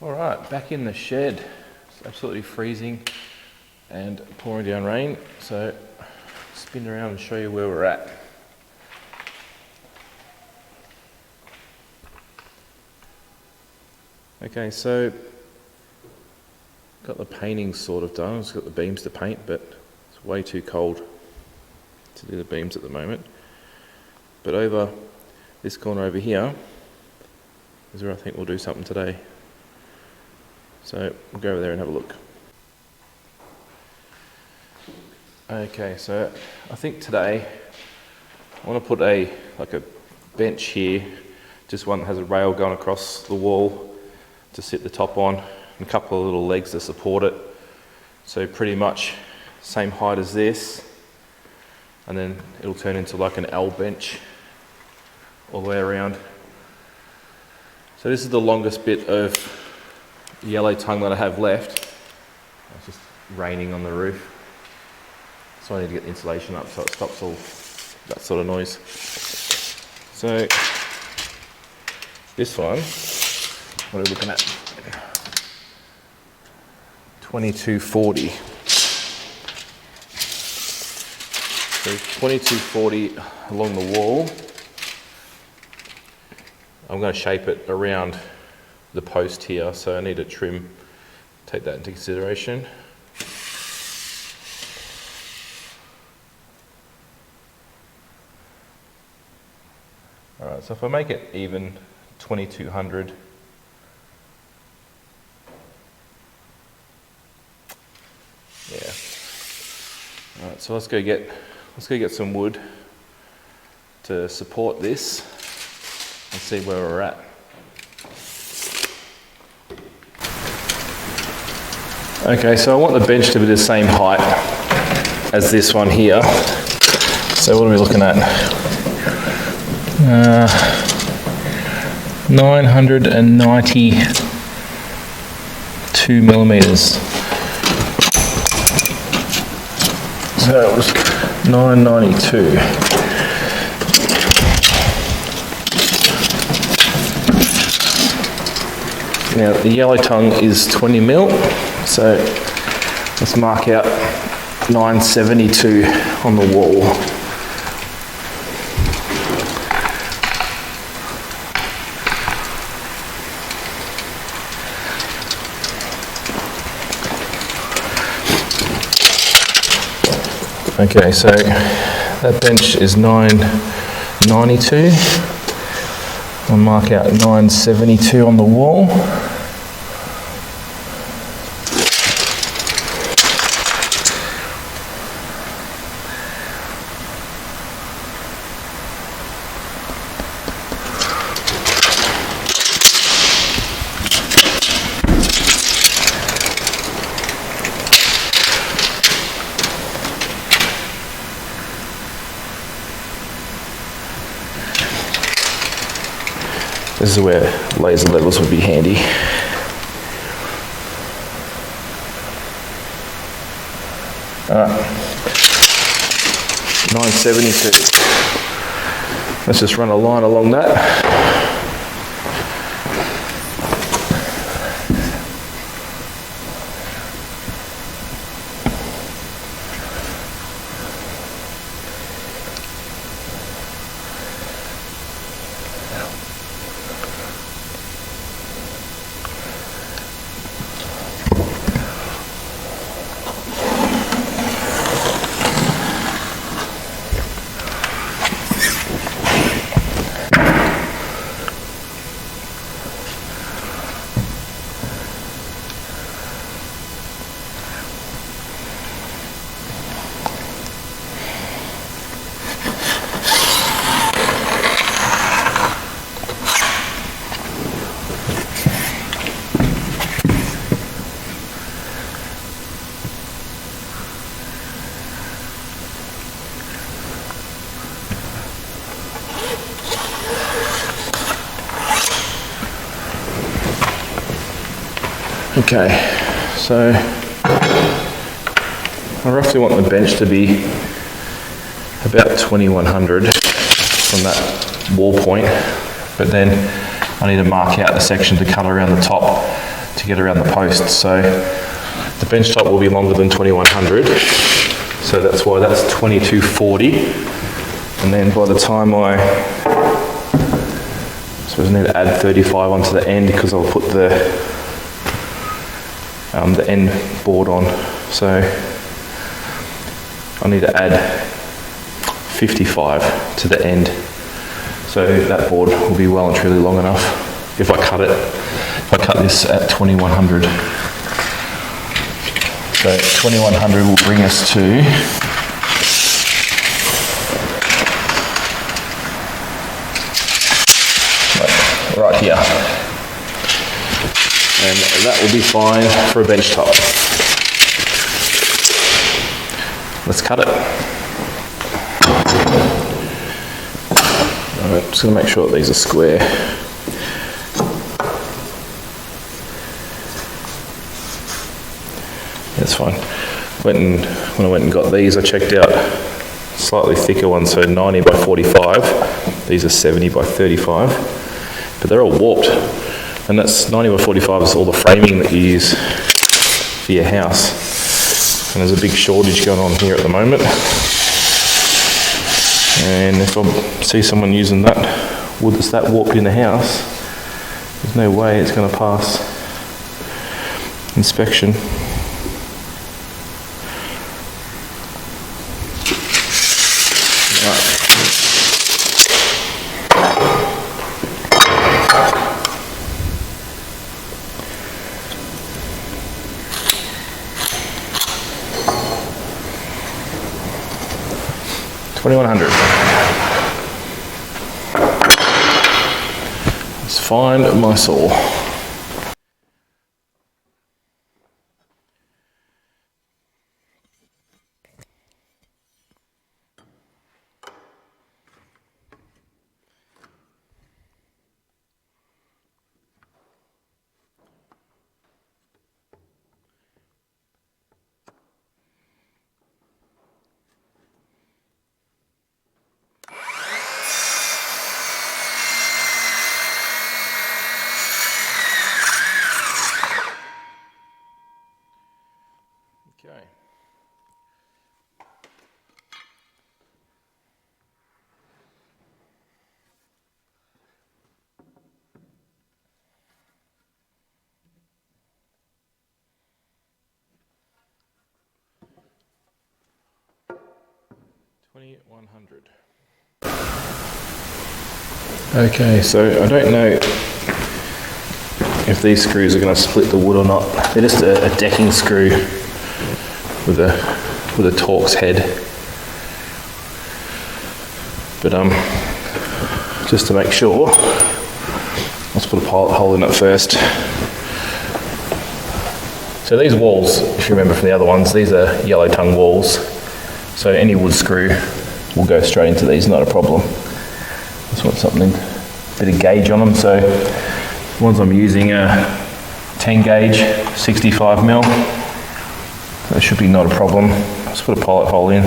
All right, back in the shed. It's absolutely freezing and pouring down rain, so spin around and show you where we're at. Okay, so got the painting sort of done. I've got the beams to paint, but it's way too cold to do the beams at the moment. But over this corner over here is where I think we'll do something today. So we'll go over there and have a look. Okay, so I think today I want to put a bench here, just one that has a rail going across the wall to sit the top on, and a couple of little legs to support it. So pretty much same height as this, and then it'll turn into like an L bench all the way around. So this is the longest bit of yellow tongue that I have left. It's just raining on the roof, so I need to get the insulation up so it stops all that sort of noise. So this one, what are we looking at? 2240. So 2240 along the wall. I'm going to shape it around the post here, so I need to trim, take that into consideration. Alright, so if I make it even 2200, yeah. Alright, so let's go get some wood to support this and see where we're at. Okay, so I want the bench to be the same height as this one here. So what are we looking at? 992 millimeters. So it was 992. Now the yellow tongue is 20 mil, so let's mark out 972 on the wall. Okay, so that bench is 992. I'll mark out 972 on the wall. This is where laser levels would be handy. Alright, 972. Let's just run a line along that. Okay, so I roughly want the bench to be about 2100 from that wall point, but then I need to mark out the section to cut around the top to get around the post. So the bench top will be longer than 2100. So that's why that's 2240. And then by the time I suppose I need to add 35 onto the end because I'll put the end board on. So I need to add 55 to the end. So that board will be well and truly long enough if I cut this at 2100. So 2100 will bring us to right here. And that will be fine for a bench top. Let's cut it. Alright, just going to make sure that these are square. That's fine. When I went and got these, I checked out slightly thicker ones, so 90 by 45. These are 70 by 35. But they're all warped. And that's 90 by 45 is all the framing that you use for your house. And there's a big shortage going on here at the moment. And if I see someone using that wood that's that warped in the house, there's no way it's going to pass inspection. Right. $2,100. Let's find my saw. Okay. $2,100. Okay, so I don't know if these screws are going to split the wood or not. They're just a decking screw with a Torx head. But just to make sure, let's put a pilot hole in it first. So these walls, if you remember from the other ones, these are yellow tongue walls. So any wood screw will go straight into these, not a problem. Just want something, a bit of gauge on them. So the ones I'm using are 10 gauge, 65mm. That should be not a problem. Let's put a pilot hole in.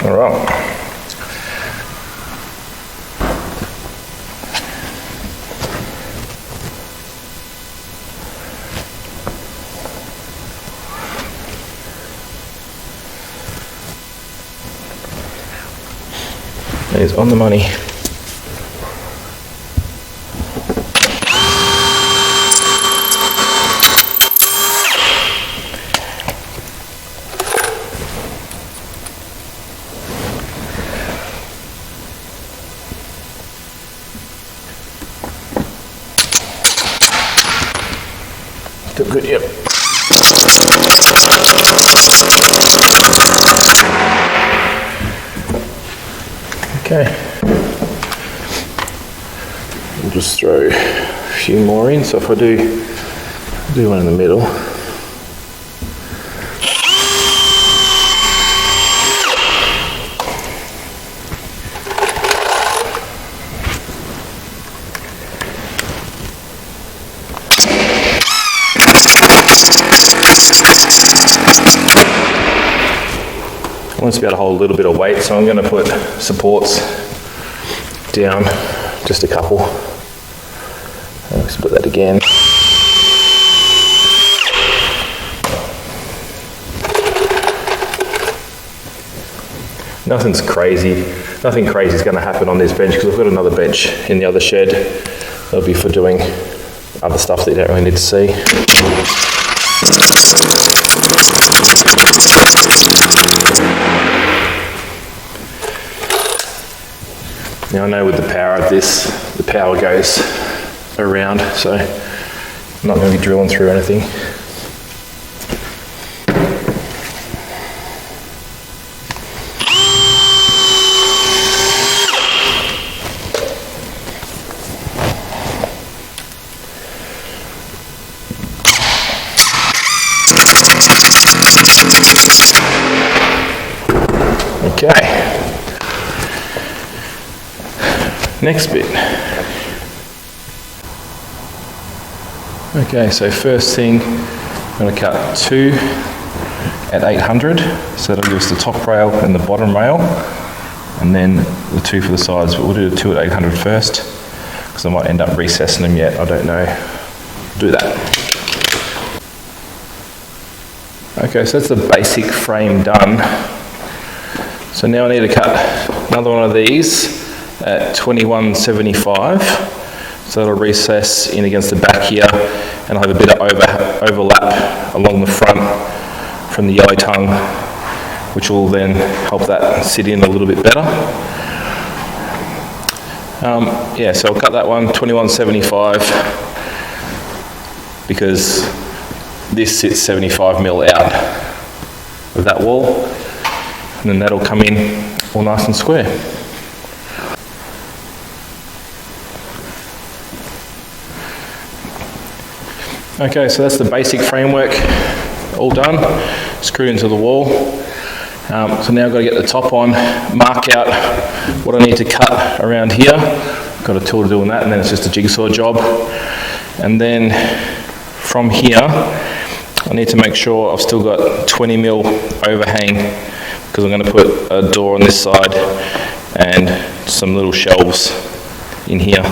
All right. That is on the money. Still good, yep. Okay. We'll just throw a few more in, so if I do one in the middle. want it to be able to hold a little bit of weight, so I'm going to put supports down, just a couple. And I'll split that again. Nothing crazy is going to happen on this bench because I've got another bench in the other shed. That'll be for doing other stuff that you don't really need to see. Now I know with the power of this, the power goes around, so I'm not going to be drilling through anything. Okay. Next bit. Okay, so first thing, I'm going to cut 2 at 800, so that'll give us the top rail and the bottom rail, and then the 2 for the sides, but we'll do the 2 at 800 first, because I might end up recessing them yet, I don't know. Do that. Okay, so that's the basic frame done. So now I need to cut another one of these at 2175. So that'll recess in against the back here, and I'll have a bit of overlap along the front from the yellow tongue, which will then help that sit in a little bit better. Yeah, so I'll cut that one 2175 because this sits 75mm out of that wall, and then that'll come in all nice and square. Okay, so that's the basic framework all done, screwed into the wall. So now I've got to get the top on, mark out what I need to cut around here. Got a tool doing that, and then it's just a jigsaw job. And then from here, I need to make sure I've still got 20mm overhang, because I'm going to put a door on this side and some little shelves in here.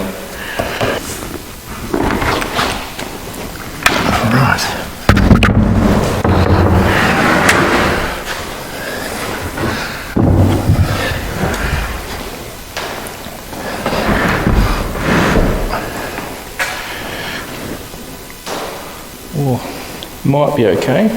Oh, might be okay.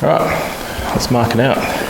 Right, let's mark it out.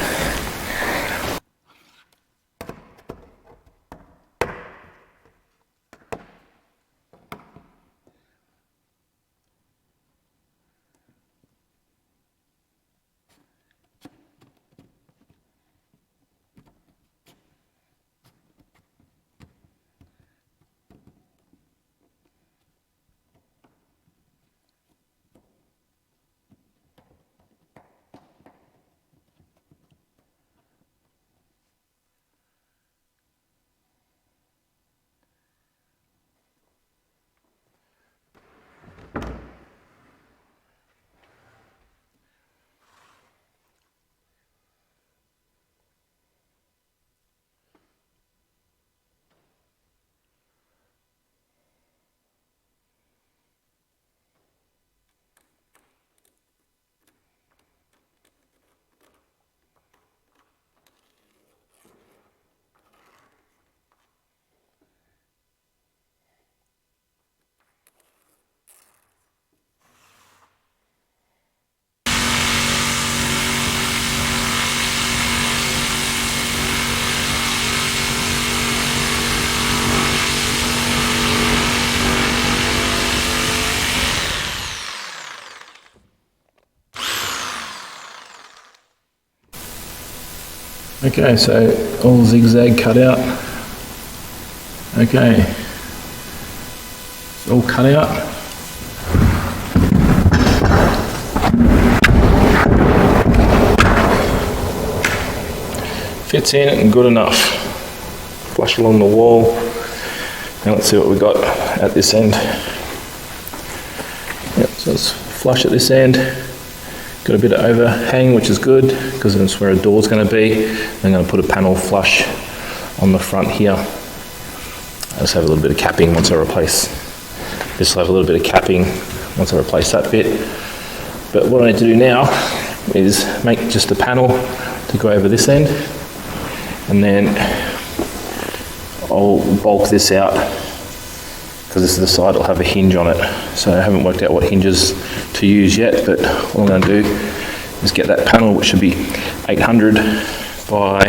Okay, so all zigzag cut out. Okay, it's all cut out. Fits in and good enough. Flush flush along the wall. Now let's see what we got at this end. Yep, so it's flush at this end. Got a bit of overhang, which is good because that's where a door's going to be. I'm going to put a panel flush on the front here. I just have a little bit of capping once I replace. This will have a little bit of capping once I replace that bit. But what I need to do now is make just a panel to go over this end, and then I'll bulk this out because this is the side that'll have a hinge on it. So I haven't worked out what hinges to use yet, but all I'm going to do is get that panel, which should be 800 by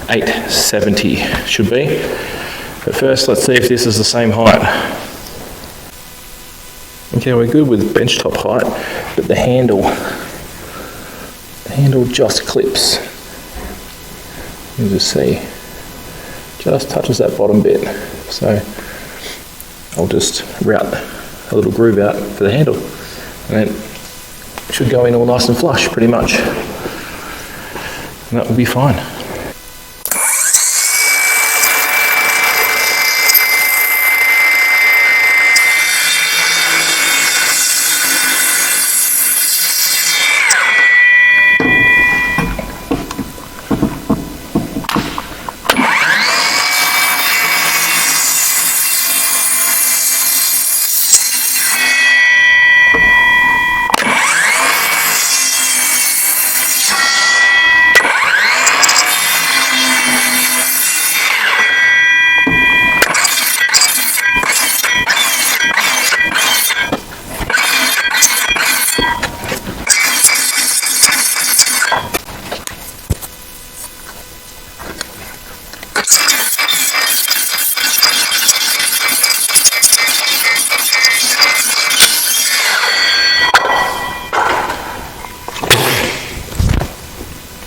870 should be. But first, let's see if this is the same height. Okay, we're good with benchtop height, but the handle just clips. You just see, just touches that bottom bit. So I'll just route a little groove out for the handle, and then it should go in all nice and flush, pretty much. And that will be fine.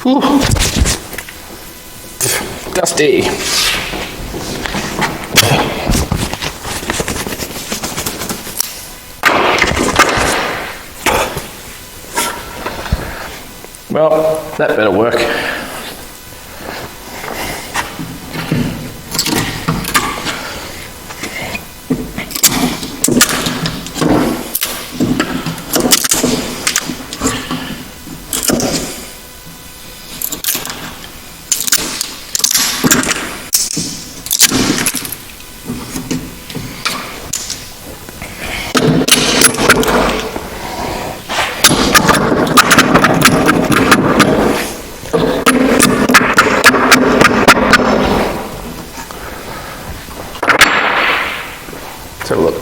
Whew. Dusty. Well, that better work. Let's have a look.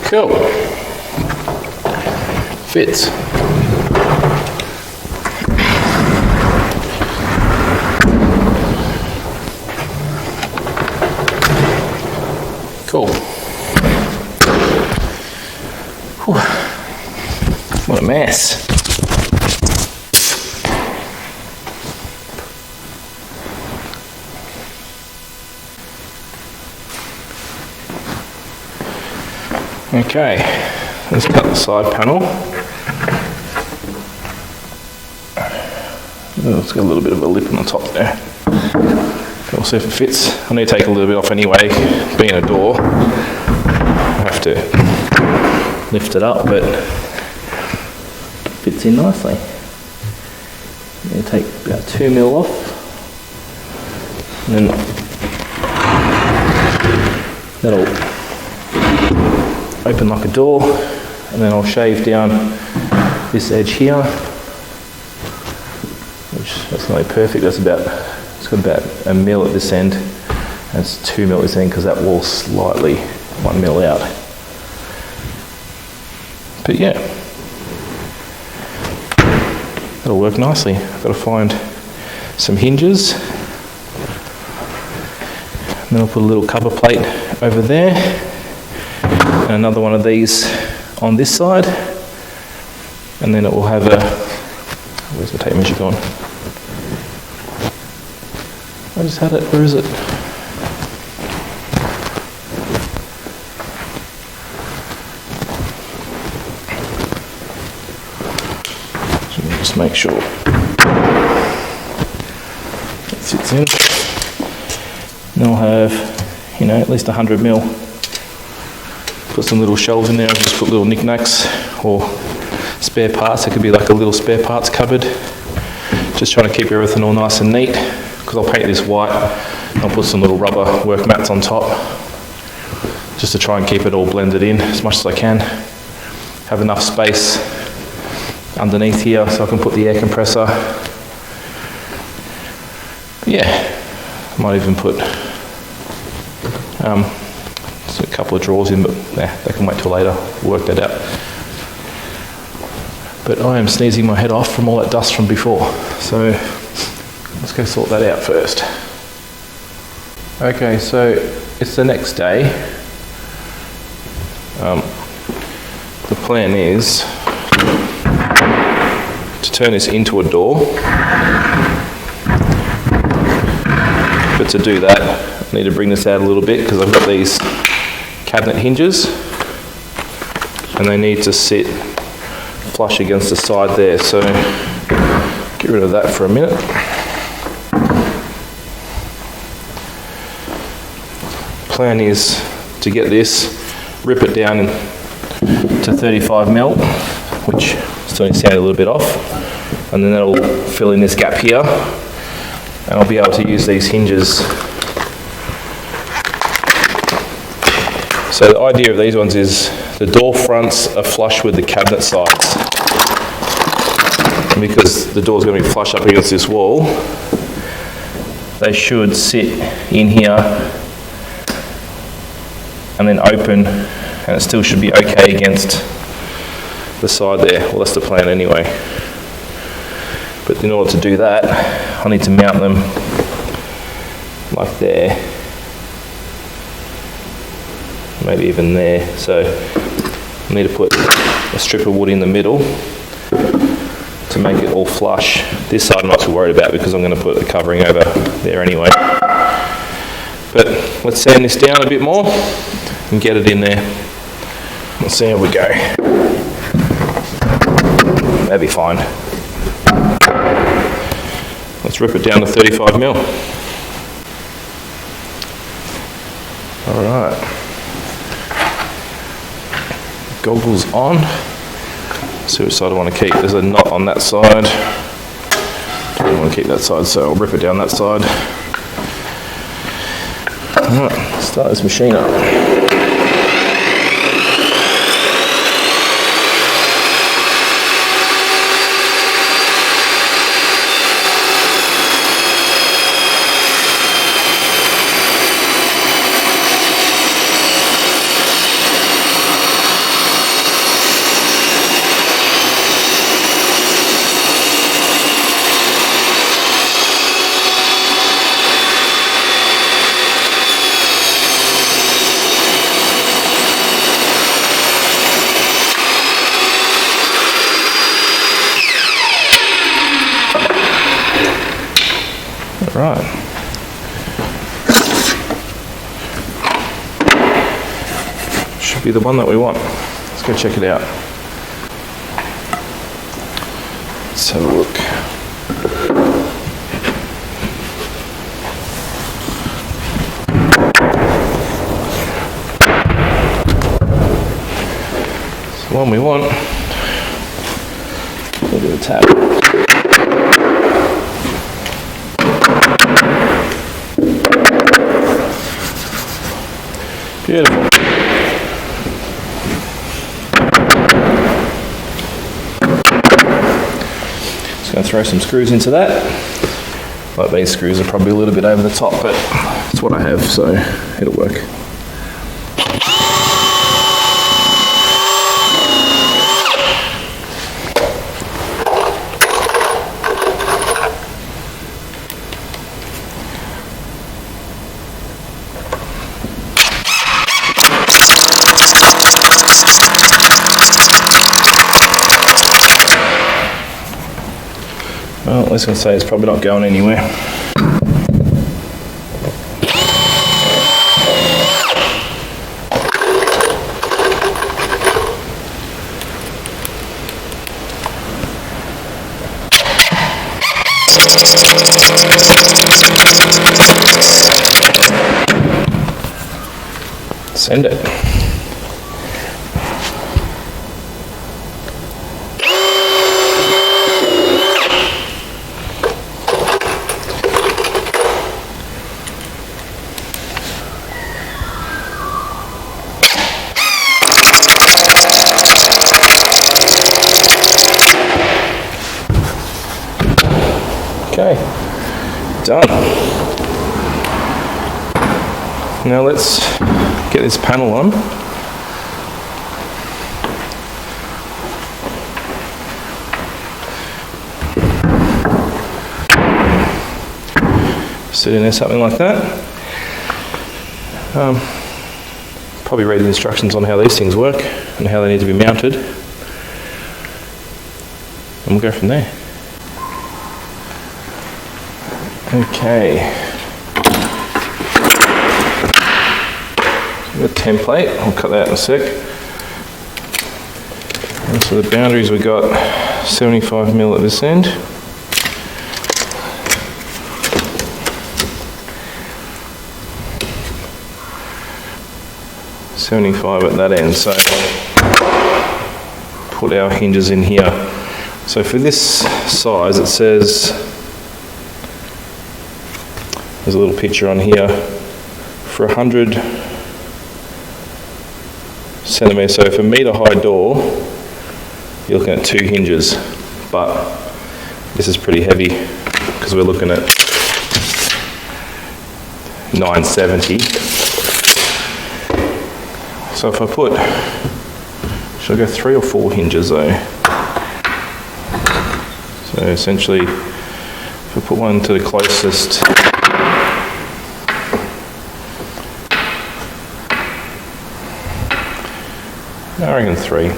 Cool. Fits. Cool. Whew. What a mess. Okay, let's cut the side panel. Oh, it's got a little bit of a lip on the top there. We'll see if it fits. I need to take a little bit off anyway, being a door. I have to lift it up, but it fits in nicely. I'm going to take about 2mm off, and then that'll open like a door, and then I'll shave down this edge here, which that's not perfect. That's about, it's got about 1mm at this end, and it's 2mm at this end because that wall's slightly 1mm out. But yeah, that'll work nicely. I've got to find some hinges, and then I'll put a little cover plate over there, and another one of these on this side, and then it will have a, where's the tape measure gone? I just had it, where is it? just make sure it sits in. And I'll have, at least 100 mil. Put some little shelves in there, I'll just put little knickknacks or spare parts. It could be like a little spare parts cupboard. Just trying to keep everything all nice and neat, because I'll paint this white. I'll put some little rubber work mats on top, just to try and keep it all blended in as much as I can. Have enough space underneath here so I can put the air compressor. Yeah, might even put a couple of drawers in, but they can wait till later, work that out. But I am sneezing my head off from all that dust from before, so let's go sort that out first. Okay, so it's the next day. The plan is to turn this into a door, but to do that I need to bring this out a little bit because I've got these cabinet hinges and they need to sit flush against the side there, so get rid of that for a minute. Plan is to get this, rip it down to 35 mil, which still needs to sound a little bit off, and then that'll fill in this gap here, and I'll be able to use these hinges. So the idea of these ones is the door fronts are flush with the cabinet sides, and because the door's going to be flush up against this wall, they should sit in here and then open, and it still should be okay against the side there. Well, that's the plan anyway. But in order to do that, I need to mount them like there, maybe even there. So I need to put a strip of wood in the middle to make it all flush. This side I'm not too worried about because I'm going to put a covering over there anyway. But let's sand this down a bit more and get it in there. Let's see how we go. That'd be fine. Let's rip it down to 35 mil. Alright. Goggles on. See which side I want to keep. There's a knot on that side. I want to keep that side, so I'll rip it down that side. Alright, start this machine up. Right. Should be the one that we want. Let's go check it out. Let's have a look. It's the one we want. Look at the tab. Beautiful. Just going to throw some screws into that. Like these screws are probably a little bit over the top, but it's what I have, so it'll work. Well, I was going to say it's probably not going anywhere. Send it. Okay, done. Now let's get this panel on. Sit in there, something like that. Probably read the instructions on how these things work and how they need to be mounted. And we'll go from there. Okay. The template, I'll cut that out in a sec. And so the boundaries, we got 75mm at this end. .75 at that end, so put our hinges in here. So for this size, it says, there's a little picture on here, for 100 centimetres, so for a metre high door, you're looking at 2 hinges, but this is pretty heavy because we're looking at 970. So if I put, should I go 3 or 4 hinges though? So essentially, if I put one to the closest, I reckon 3.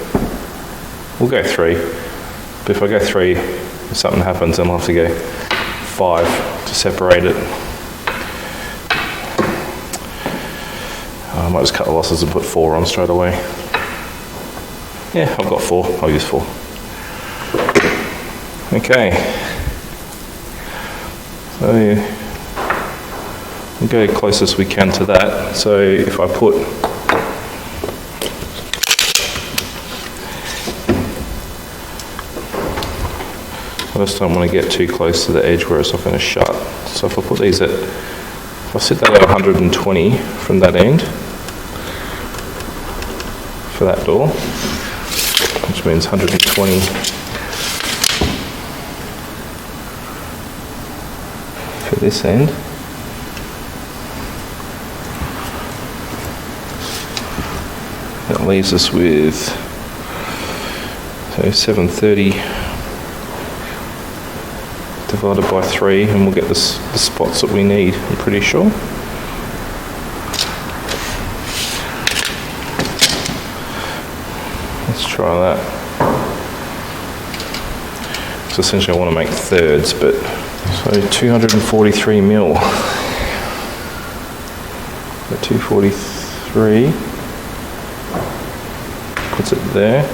We'll go 3. But if I go 3, if something happens, then I'll have to go 5 to separate it. I might just cut the losses and put 4 on straight away. Yeah, I've got 4. I'll use 4. Okay. So we'll go closest we can to that. So if I put I just don't want to get too close to the edge where it's not going to shut. So if I put these at, if I set that at 120 from that end for that door, which means 120 for this end. That leaves us with, so 730 divided by 3, and we'll get the spots that we need, I'm pretty sure. Let's try that. So essentially I want to make thirds, but so 243mm. So 243 puts it there.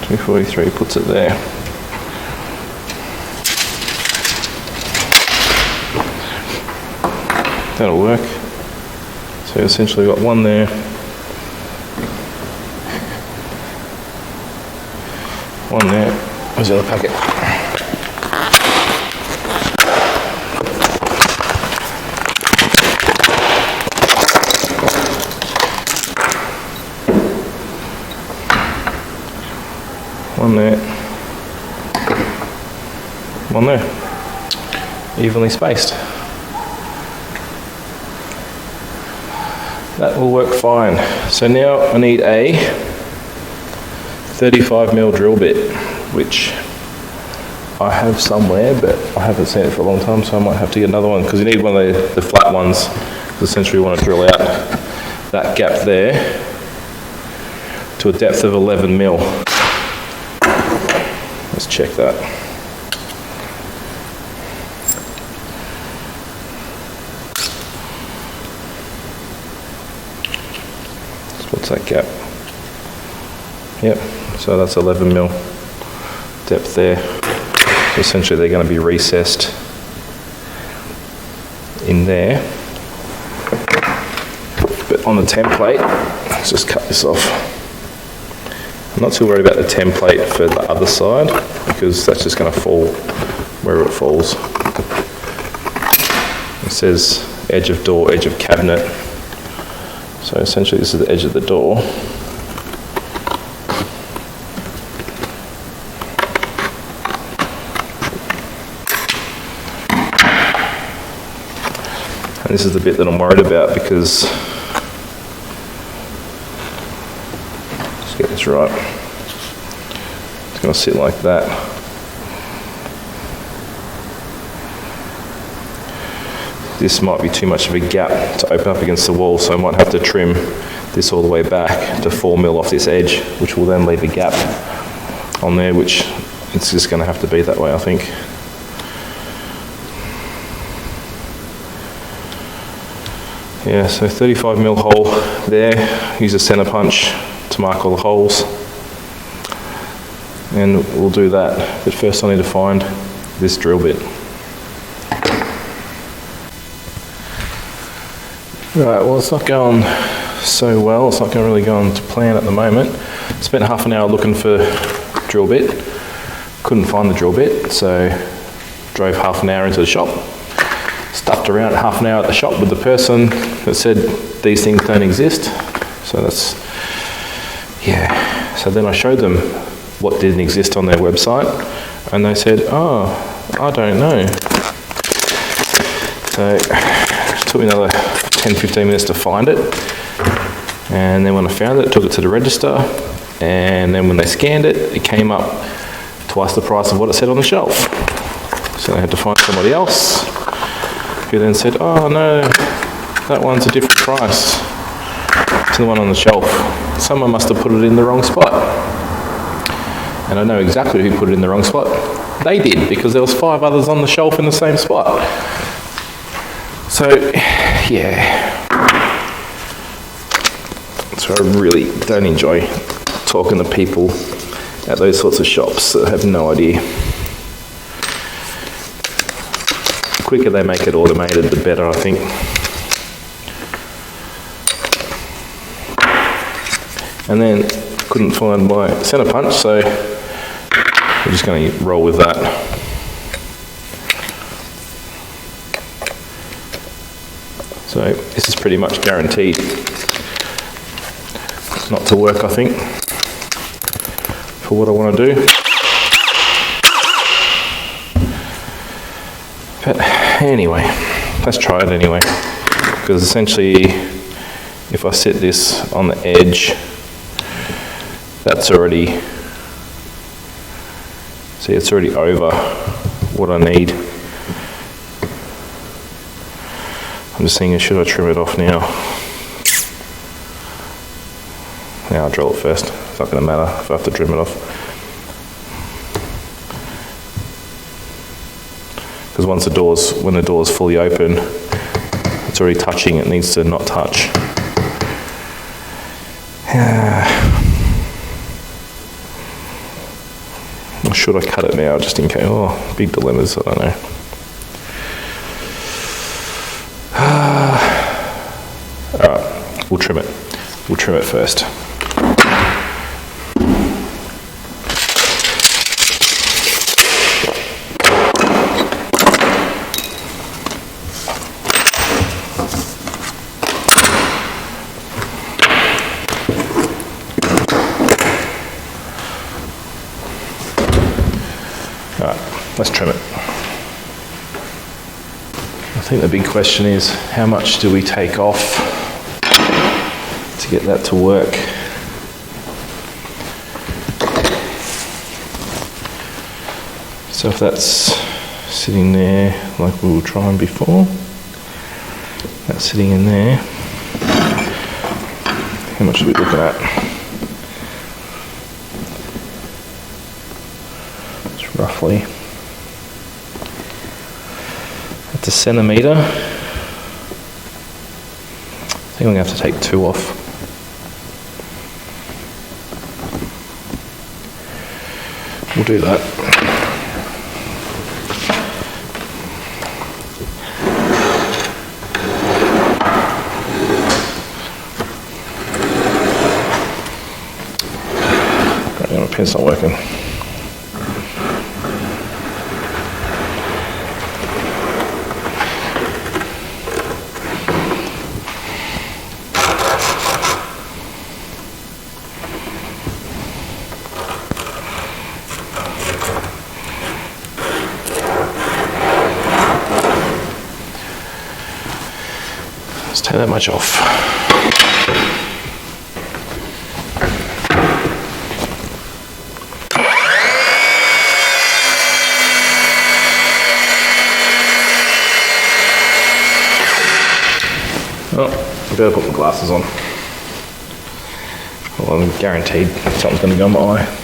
.243 puts it there. That'll work. So essentially we've got one there, one there. Where's the other packet? One there, one there, evenly spaced. That will work fine. So now I need a 35mm drill bit, which I have somewhere, but I haven't seen it for a long time, so I might have to get another one, because you need one of the flat ones, because essentially we want to drill out that gap there to a depth of 11mm. Let's check that. What's that gap? Yep, so that's 11 mil depth there. So essentially they're going to be recessed in there. But on the template, let's just cut this off. I'm not too worried about the template for the other side because that's just going to fall wherever it falls. It says edge of door, edge of cabinet. So essentially this is the edge of the door. And this is the bit that I'm worried about because, let's get this right, it's going to sit like that. This might be too much of a gap to open up against the wall, so I might have to trim this all the way back to 4 mil off this edge, which will then leave a gap on there, which it's just going to have to be that way, I think. Yeah, so 35 mil hole there, use a center punch to mark all the holes, and we'll do that. But first I need to find this drill bit. Right, well it's not going so well, it's not really going to plan at the moment. Spent half an hour looking for drill bit, couldn't find the drill bit, so drove half an hour into the shop, stuffed around half an hour at the shop with the person that said these things don't exist. So that's, yeah. So then I showed them what didn't exist on their website and they said, oh, I don't know. So it took me another 10-15 minutes to find it, and then when I found it, took it to the register, and then when they scanned it, it came up twice the price of what it said on the shelf. So they had to find somebody else who then said, oh no, that one's a different price to the one on the shelf. Someone must have put it in the wrong spot. And I know exactly who put it in the wrong spot. They did, because there was 5 others on the shelf in the same spot. So, yeah. So I really don't enjoy talking to people at those sorts of shops that have no idea. The quicker they make it automated, the better, I think. And then couldn't find my center punch, so we're just going to roll with that. So this is pretty much guaranteed not to work, I think, for what I want to do. But anyway, let's try it anyway, because essentially if I sit this on the edge, that's already, see, it's already over what I need. I'm just thinking, should I trim it off now? Yeah, I'll drill it first. It's not going to matter if I have to trim it off. Because when the door's fully open, it's already touching, it needs to not touch. Or should I cut it now just in case? Oh, big dilemmas, I don't know. Alright, we'll trim it. We'll trim it first. Alright, let's trim it. I think the big question is, how much do we take off to get that to work? So if that's sitting there like we were trying before, that's sitting in there, how much are we looking at? It's roughly, that's a centimetre. I think I'm going to have to take 2 off. We'll do that. Right, my pen's not working. Let's take that much off. Oh, I better put my glasses on. Well, I'm guaranteed something's going to go in my eye.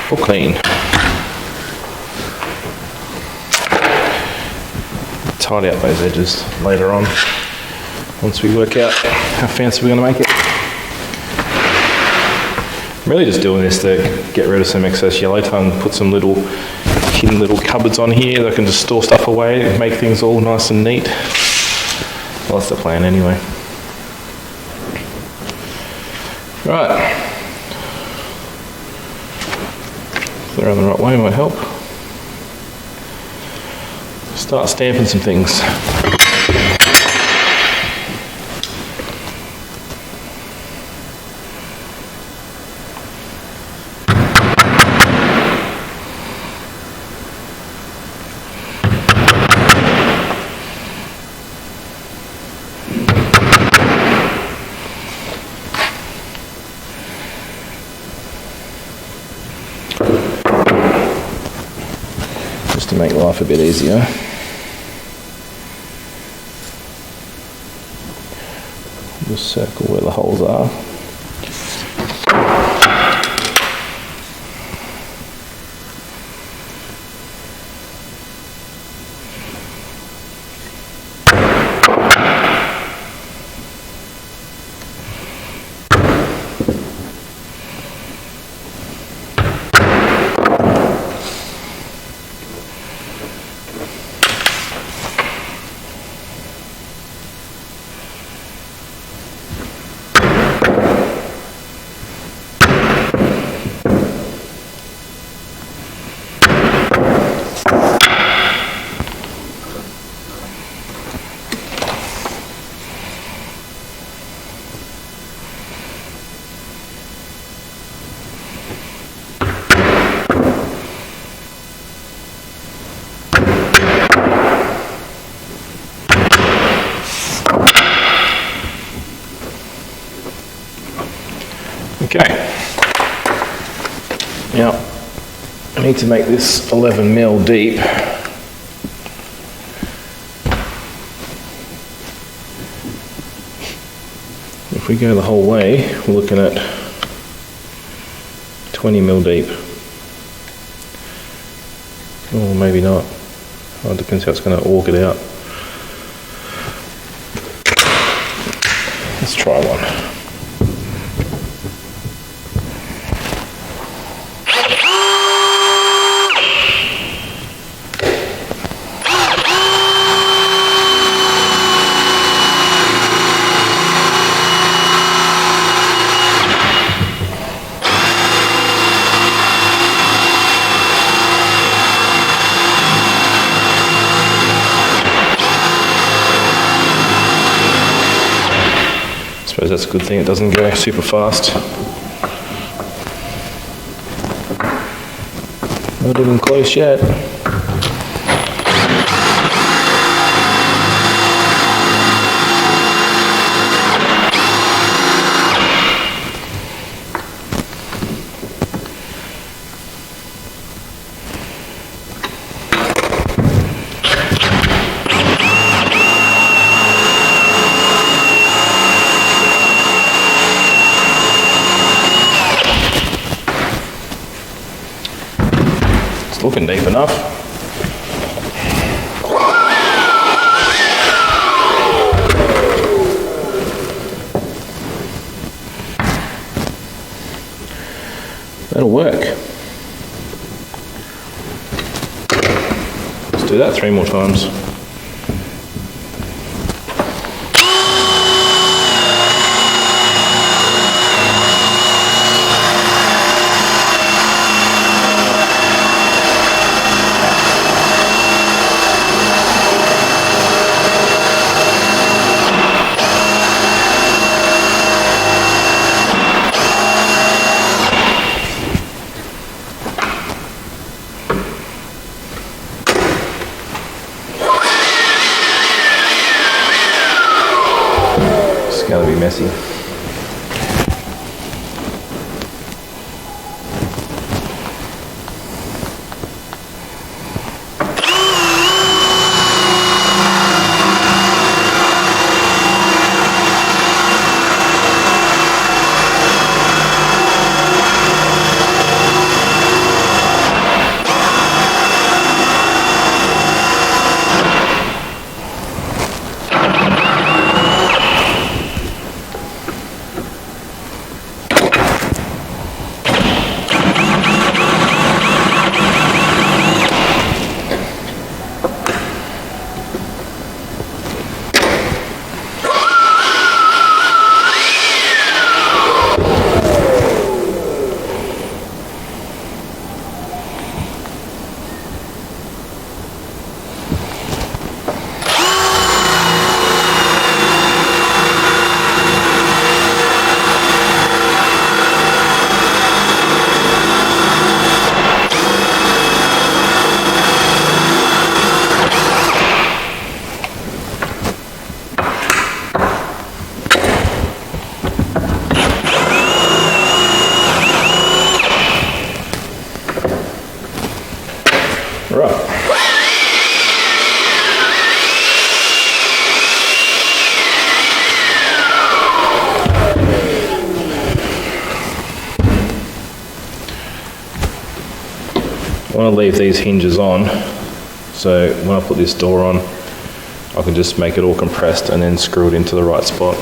All clean. Tidy up those edges later on once we work out how fancy we're going to make it. I'm really just doing this to get rid of some excess yellow tongue, put some hidden little cupboards on here that I can just store stuff away and make things all nice and neat. Well, that's the plan anyway. Right. They're on the right way might help. Start stamping some things. Just to make life a bit easier. Just circle where the holes are. Okay, now I need to make this 11 mil deep. If we go the whole way, we're looking at 20 mil deep. Or maybe not. Well, it depends how it's going to aug it out. Let's try one. suppose that's a good thing, it doesn't go super fast. Not even close yet. It's looking deep enough. That'll work. Let's do that 3 more times. It's going to be messy. Right. I want to leave these hinges on, so when I put this door on, I can just make it all compressed and then screw it into the right spot.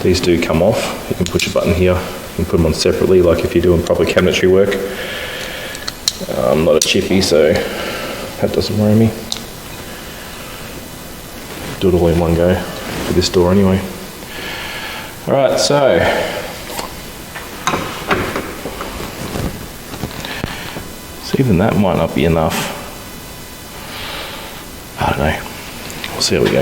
These do come off. You can push a button here, you can put them on separately, like if you're doing proper cabinetry work. I'm not a chippy, so that doesn't worry me. Do it all in one go for this door anyway. Alright, so even that might not be enough. I don't know. We'll see how we go.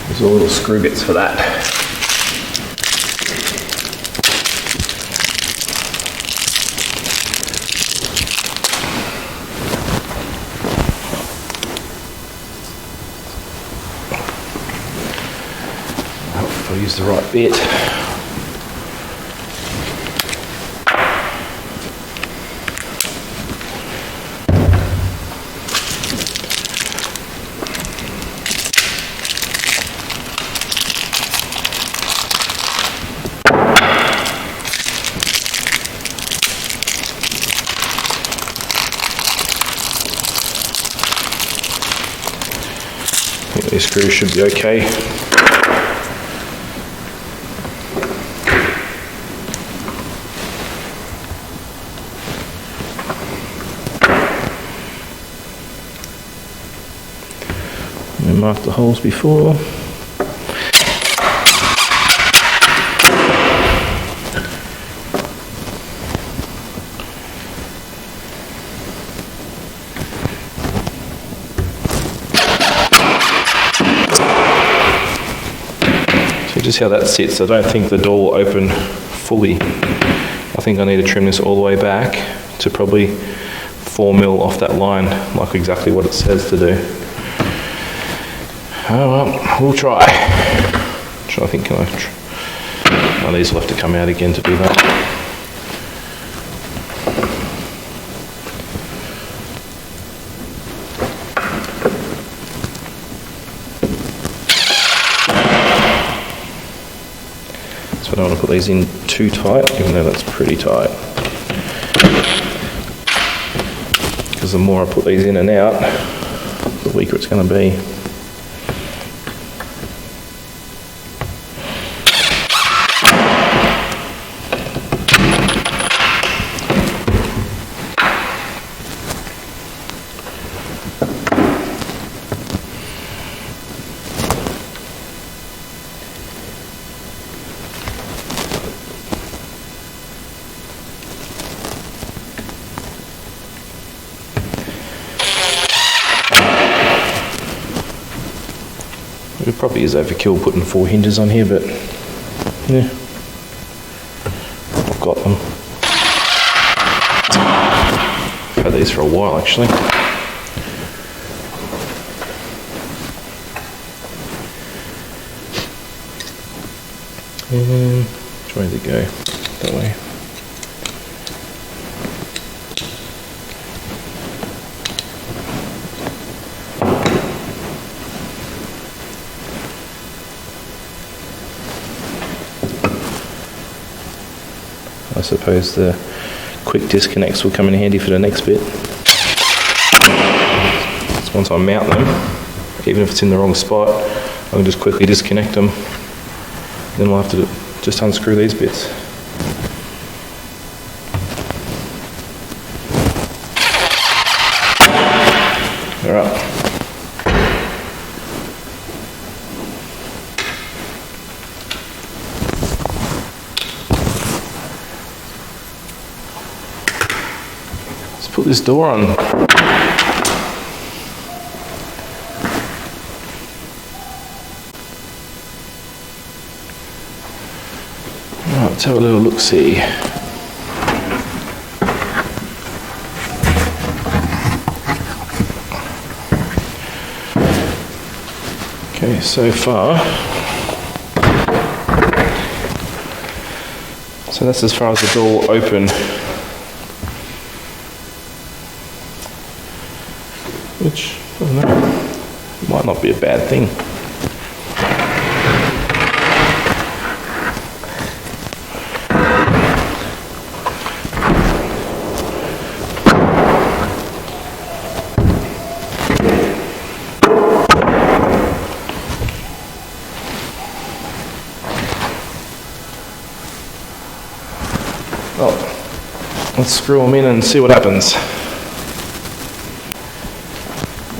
There's all little screw bits for that. I'll use the right bit. I think these screws should be okay. We marked the holes before. So just how that sits, I don't think the door will open fully. I think I need to trim this all the way back to probably 4mm off that line, like exactly what it says to do. Oh well, we'll try. I think these will have to come out again to do that. So I don't want to put these in too tight, even though that's pretty tight. Because the more I put these in and out, the weaker it's going to be. It probably is overkill putting 4 hinges on here, but yeah, I've got them. I've had these for a while actually. And which way did it go? That way. I suppose the quick disconnects will come in handy for the next bit. So once I mount them, even if it's in the wrong spot, I can just quickly disconnect them. Then I'll have to just unscrew these bits. Alright. Put this door on. Right, let's have a little look-see. Okay, so far. So that's as far as the door will open. Which, I don't know, might not be a bad thing. Well, let's screw them in and see what happens.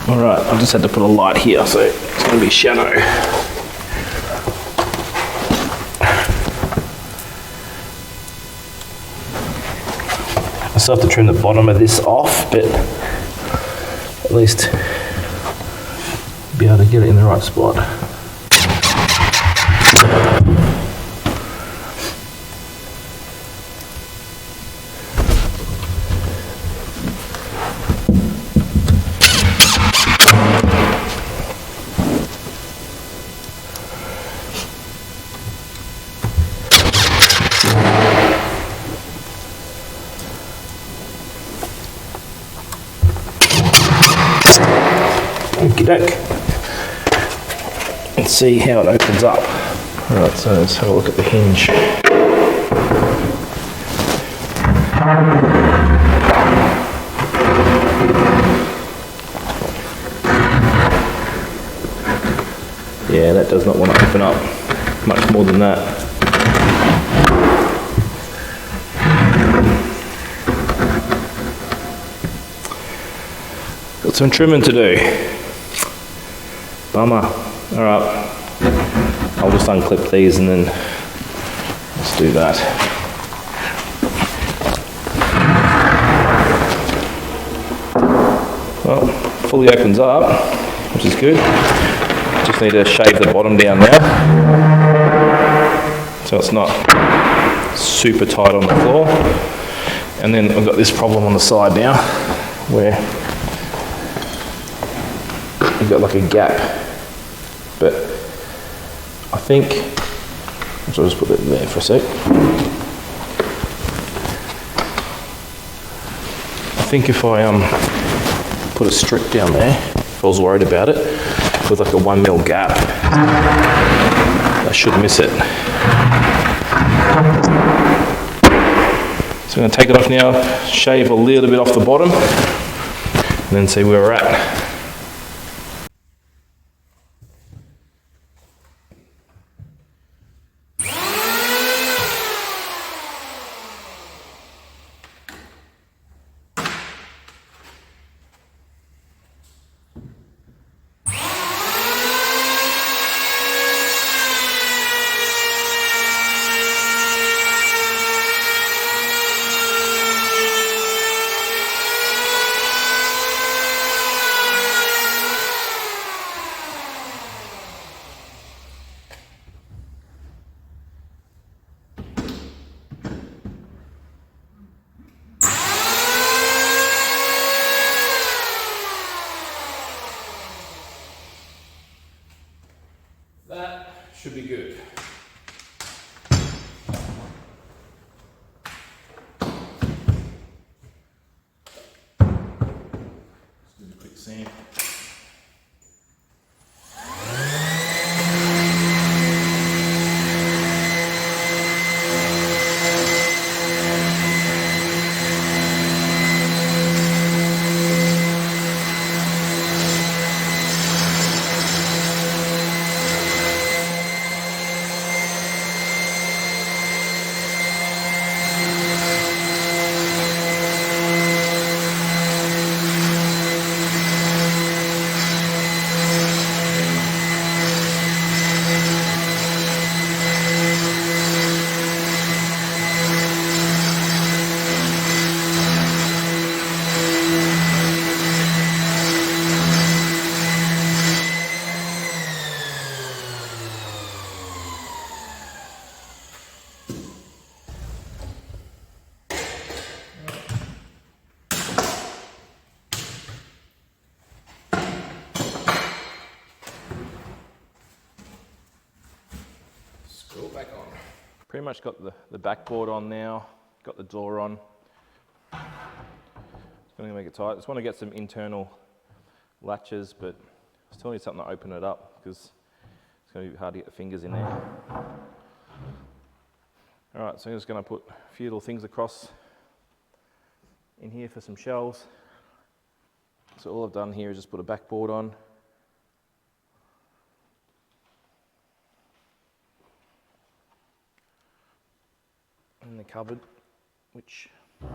Alright, I just had to put a light here, so it's going to be shadow. I still have to trim the bottom of this off, but at least be able to get it in the right spot. Okie doke. Let's see how it opens up. Alright, so let's have a look at the hinge. Yeah, that does not want to open up much more than that. Got some trimming to do. Bummer. Alright. I'll just unclip these and then let's do that. Well, fully opens up, which is good. Just need to shave the bottom down now. so it's not super tight on the floor. And then I've got this problem on the side now, where you've got like a gap, but I think, so I'll just put it there for a sec. I think if I put a strip down there, if I was worried about it, with like a 1mm gap, I should miss it. So I'm going to take it off now, shave a little bit off the bottom, and then see where we're at. That should be good. Let's do a quick sand. Back on. Pretty much got the backboard on now, got the door on. It's going to make it tight. Just want to get some internal latches, but I still need something to open it up because it's going to be hard to get the fingers in there. Alright, so I'm just going to put a few little things across in here for some shelves. So all I've done here is just put a backboard on. In the cupboard, which is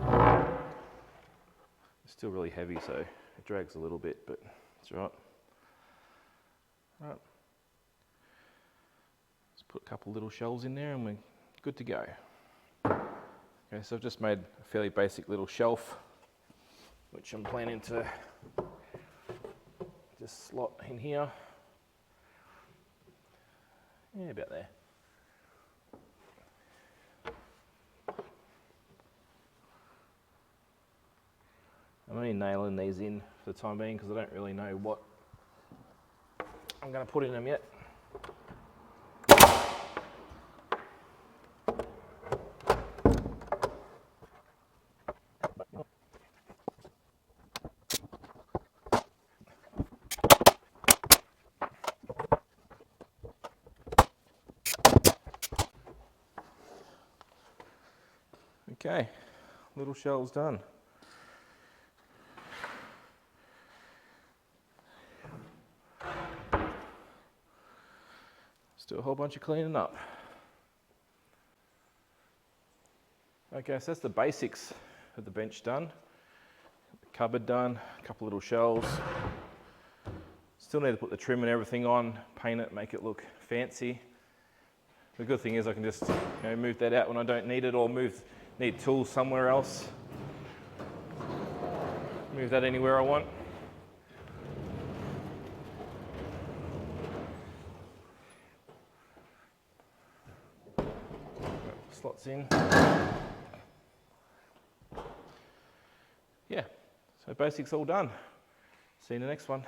still really heavy, so it drags a little bit, but it's all right. All right. Let's put a couple little shelves in there and we're good to go. Okay, so I've just made a fairly basic little shelf, which I'm planning to just slot in here. Yeah, about there. I'm only nailing these in for the time being because I don't really know what I'm going to put in them yet. Okay, little shelves done. Do a whole bunch of cleaning up. Okay, so that's the basics of the bench done. The cupboard done, a couple little shelves. Still need to put the trim and everything on, paint it, make it look fancy. The good thing is I can just move that out when I don't need it, or need tools somewhere else. Move that anywhere I want. slots in. Yeah, so basics all done. See you in the next one.